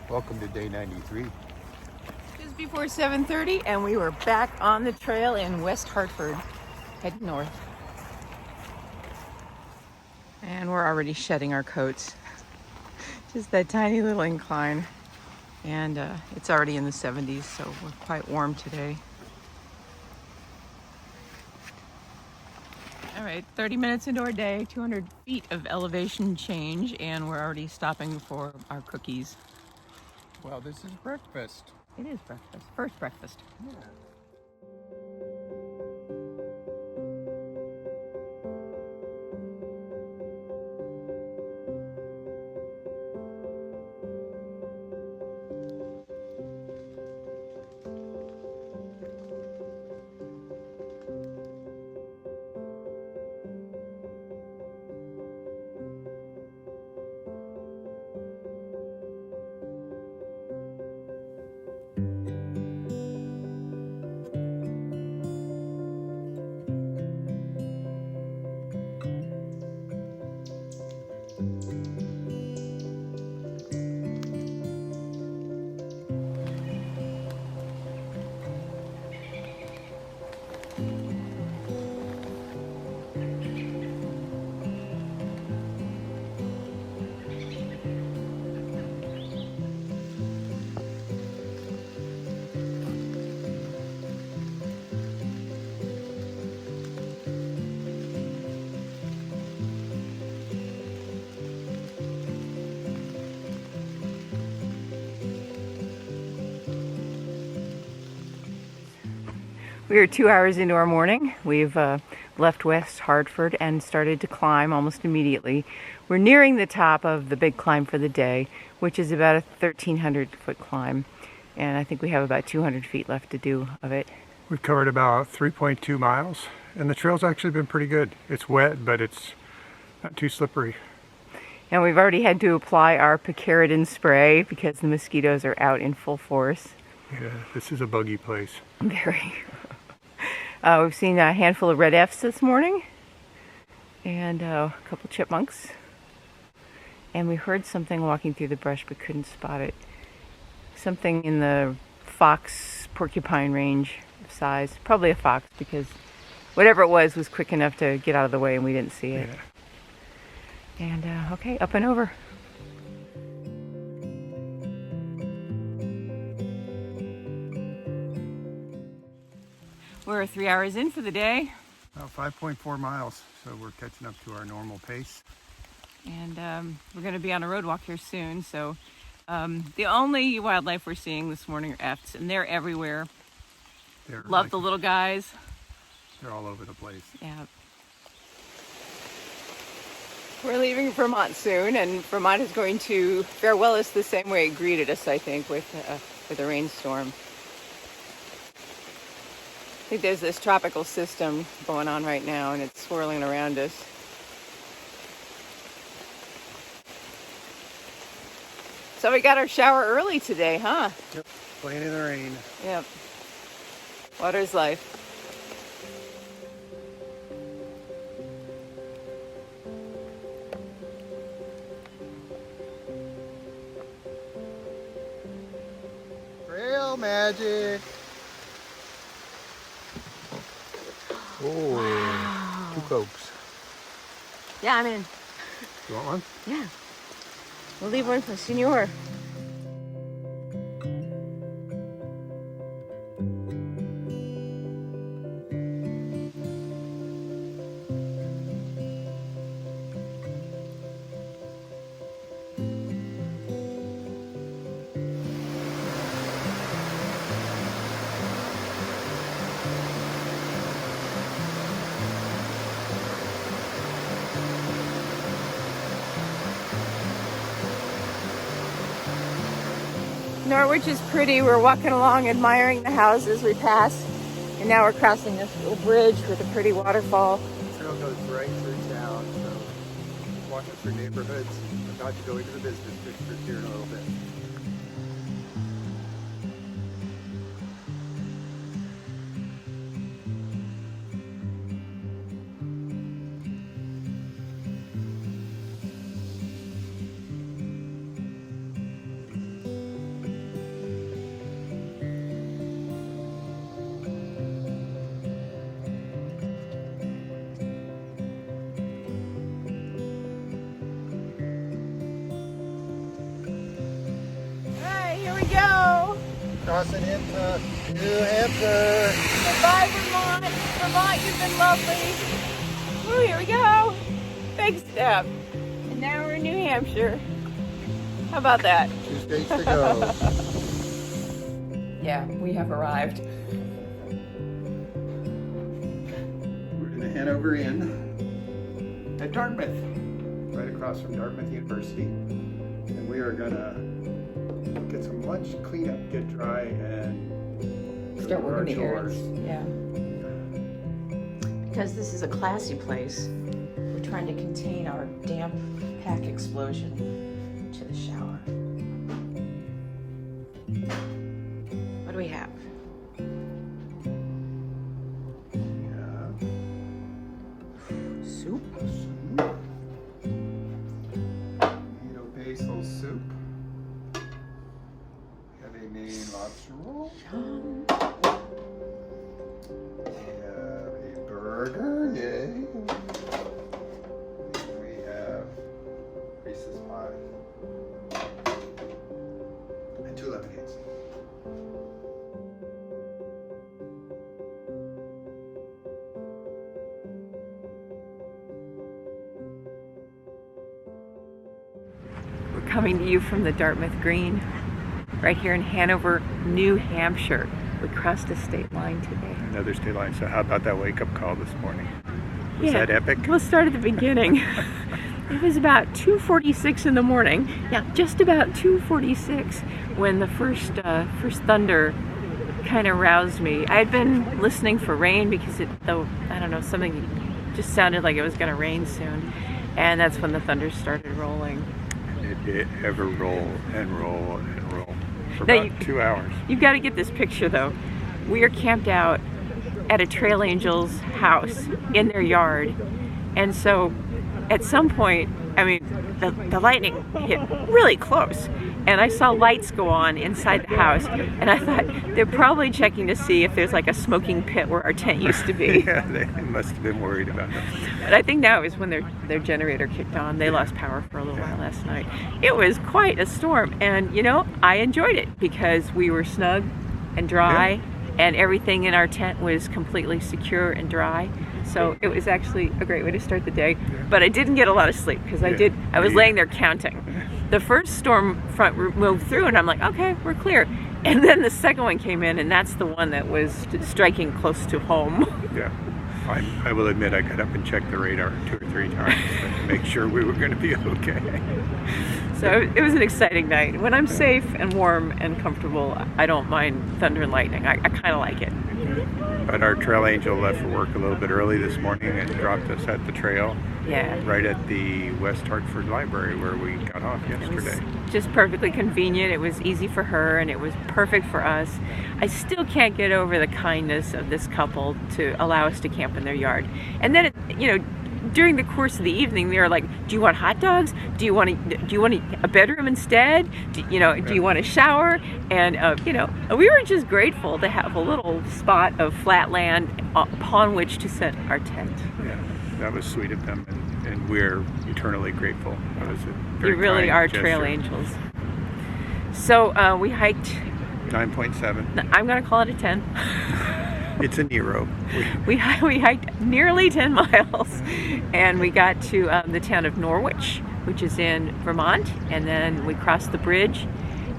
Welcome to day 93. Just before 7:30, and we were back on the trail in West Hartford, heading north. And we're already shedding our coats. Just that tiny little incline. And it's already in the 70s, so we're quite warm today. All right, 30 minutes into our day, 200 feet of elevation change, and we're already stopping for our cookies. Well, this is breakfast. It is breakfast. First breakfast. Yeah. We are 2 hours into our morning. We've left West Hartford and started to climb almost immediately. We're nearing the top of the big climb for the day, which is about a 1,300-foot climb. And I think we have about 200 feet left to do of it. We've covered about 3.2 miles, and the trail's actually been pretty good. It's wet, but it's not too slippery. And we've already had to apply our picaridin spray because the mosquitoes are out in full force. Yeah, this is a buggy place. Very. We've seen a handful of red F's this morning and a couple chipmunks. And we heard something walking through the brush but couldn't spot it. Something in the fox porcupine range of size. Probably a fox because whatever it was quick enough to get out of the way and we didn't see it. Yeah. And okay, up and over. We're 3 hours in for the day. About 5.4 miles, so we're catching up to our normal pace. And we're going to be on a road walk here soon. So the only wildlife we're seeing this morning are F's, and they're everywhere. Love the little guys. They're all over the place. Yeah. We're leaving Vermont soon, and Vermont is going to farewell us the same way it greeted us, I think, with a rainstorm. I think there's this tropical system going on right now, and it's swirling around us. So we got our shower early today, huh? Yep, playing in the rain. Yep. Water's life. Trail magic. Oh, wow. 2 Cokes. Yeah, I'm in. You want one? Yeah. We'll leave one for Senor. Norwich is pretty. We're walking along admiring the houses we passed. And now we're crossing this little bridge with a pretty waterfall. The trail goes right through town, so walking through neighborhoods. I'm about to go into the business district here in a little bit. Crossing into New Hampshire. Goodbye, Vermont. Vermont, you've been lovely. Oh, here we go. Big step. And now we're in New Hampshire. How about that? 2 states to go. Yeah, we have arrived. We're in the Hanover Inn at Dartmouth, right across from Dartmouth University. And we are gonna get some lunch, clean up, get dry, and Start working the chores. errands. Yeah. Because this is a classy place, we're trying to contain our damp pack explosion to the shower. What do we have? Yeah. Soup. Tomato basil soup. We have a Maine lobster roll. Yum. We have a burger, yay. And we have Reese's pie. And 2 lemonades. We're coming to you from the Dartmouth Green, right here in Hanover, New Hampshire. We crossed a state line today. Another state line. So how about that wake-up call this morning? Was that epic? We'll start at the beginning. It was about 2:46 in the morning. Yeah, just about 2:46 when the first thunder kind of roused me. I had been listening for rain because I don't know, something just sounded like it was going to rain soon. And that's when the thunder started rolling. It did ever roll and roll and roll for Now about 2 hours. You've got to get this picture though. We are camped out at a trail angel's house in their yard. And so at some point, I mean, the lightning hit really close. And I saw lights go on inside the house. And I thought, they're probably checking to see if there's like a smoking pit where our tent used to be. Yeah, they must have been worried about it. But I think now is when their generator kicked on. They lost power for a little while last night. It was quite a storm. And, you know, I enjoyed it because we were snug and dry. Yeah. And everything in our tent was completely secure and dry. So it was actually a great way to start the day. But I didn't get a lot of sleep because I was laying there counting. The first storm front moved through and I'm like, okay, we're clear. And then the second one came in and that's the one that was striking close to home. Yeah. I will admit I got up and checked the radar 2 or 3 times to make sure we were going to be okay. So it was an exciting night. When I'm safe and warm and comfortable, I don't mind thunder and lightning. I kind of like it. But our trail angel left for work a little bit early this morning and dropped us at the trail. Yeah. Right at the West Hartford Library where we got off yesterday. It was just perfectly convenient. It was easy for her and it was perfect for us. I still can't get over the kindness of this couple to allow us to camp in their yard. And then, during the course of the evening, they were like, "Do you want hot dogs? Do you want a bedroom instead? Do you want a shower?" And we were just grateful to have a little spot of flat land upon which to set our tent. Yeah, that was sweet of them, and we're eternally grateful. That was a very You really kind are gesture. trail angels. So we hiked. 9.7. I'm gonna call it a 10. It's a Nero. We hiked nearly 10 miles and we got to the town of Norwich, which is in Vermont, and then we crossed the bridge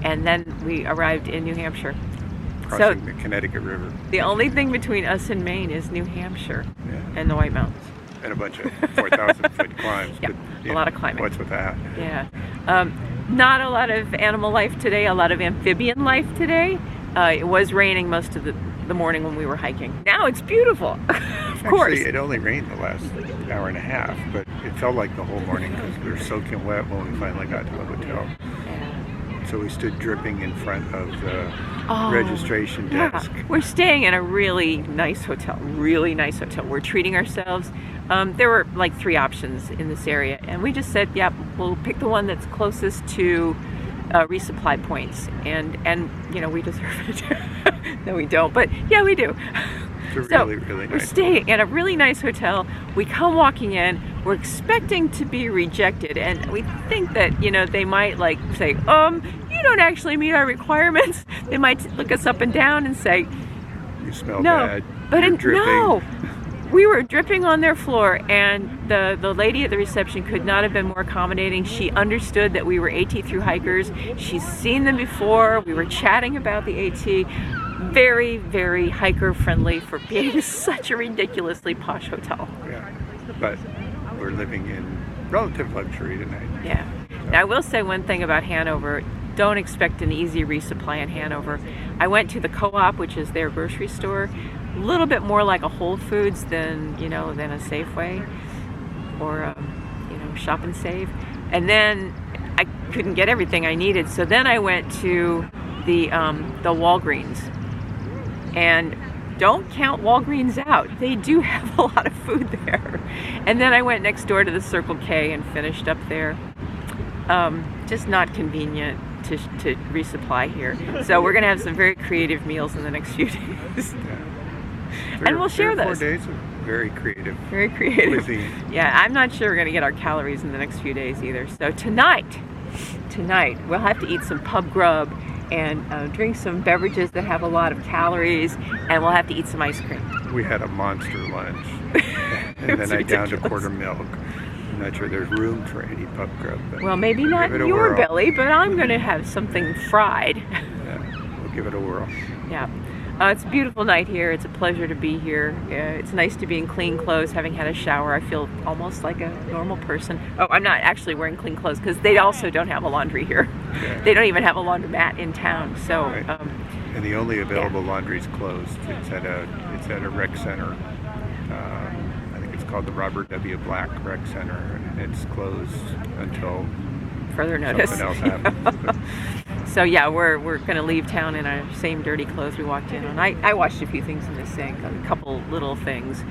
and then we arrived in New Hampshire. Crossing the Connecticut River. The only thing between us and Maine is New Hampshire Yeah. and the White Mountains. And a bunch of 4,000 foot climbs. Yeah, but, a lot of climbing. What's with that? Yeah. Not a lot of animal life today, a lot of amphibian life today. It was raining most of the morning when we were hiking. Now it's beautiful, of course. Actually, it only rained the last hour and a half, but it felt like the whole morning because we were soaking wet when we finally got to the hotel. So we stood dripping in front of the registration desk. Yeah. We're staying in a really nice hotel, We're treating ourselves. There were like 3 options in this area, and we just said, yeah, we'll pick the one that's closest to resupply points, and you know, we deserve it. No, we don't, but yeah, we do. It's a really nice. We're staying in a really nice hotel. We come walking in. We're expecting to be rejected, and we think that, you know, they might like say, you don't actually meet our requirements. They might look us up and down and say, you smell no, bad. but dripping. We were dripping on their floor, and the lady at the reception could not have been more accommodating. She understood that we were AT through hikers. She's seen them before. We were chatting about the AT. Very, very hiker friendly for being such a ridiculously posh hotel. Yeah, but we're living in relative luxury tonight. Yeah. Now I will say one thing about Hanover. Don't expect an easy resupply in Hanover. I went to the Co-op, which is their grocery store. A little bit more like a Whole Foods than, you know, than a Safeway or you know, Shop and Save. And then I couldn't get everything I needed, so then I went to the Walgreens. And don't count Walgreens out. They do have a lot of food there. And then I went next door to the Circle K and finished up there. Just not convenient to resupply here. So we're gonna have some very creative meals in the next few days. Yeah. And we'll share those. 4 days of very creative cuisine. Yeah, I'm not sure we're gonna get our calories in the next few days either. So tonight we'll have to eat some pub grub and drink some beverages that have a lot of calories, and we'll have to eat some ice cream. We had a monster lunch, and then I downed a quart of milk. I'm not sure there's room for any pub grub. Well, maybe not in your belly, but I'm going to have something fried. Yeah, we'll give it a whirl. Yeah. It's a beautiful night here. It's a pleasure to be here. It's nice to be in clean clothes, having had a shower. I feel almost like a normal person. Oh, I'm not actually wearing clean clothes because they also don't have a laundry here. Yeah. They don't even have a laundromat in town. So, right. And the only available laundry is closed. It's at a rec center. I think it's called the Robert W. Black Rec Center, and it's closed until further notice. Something else happens. So yeah, we're going to leave town in our same dirty clothes we walked in on. I washed a few things in the sink, a couple little things,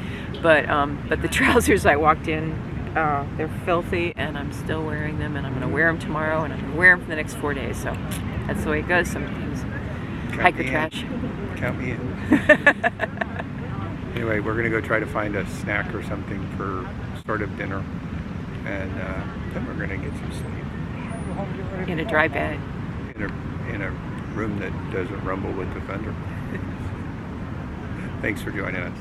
but the trousers I walked in, they're filthy, and I'm still wearing them, and I'm going to wear them tomorrow, and I'm going to wear them for the next 4 days. So that's the way it goes sometimes. Hiker trash. Count me in. Anyway, we're going to go try to find a snack or something for sort of dinner, and then we're going to get some sleep. In a dry bed. In a room that doesn't rumble with the thunder. Thanks for joining us.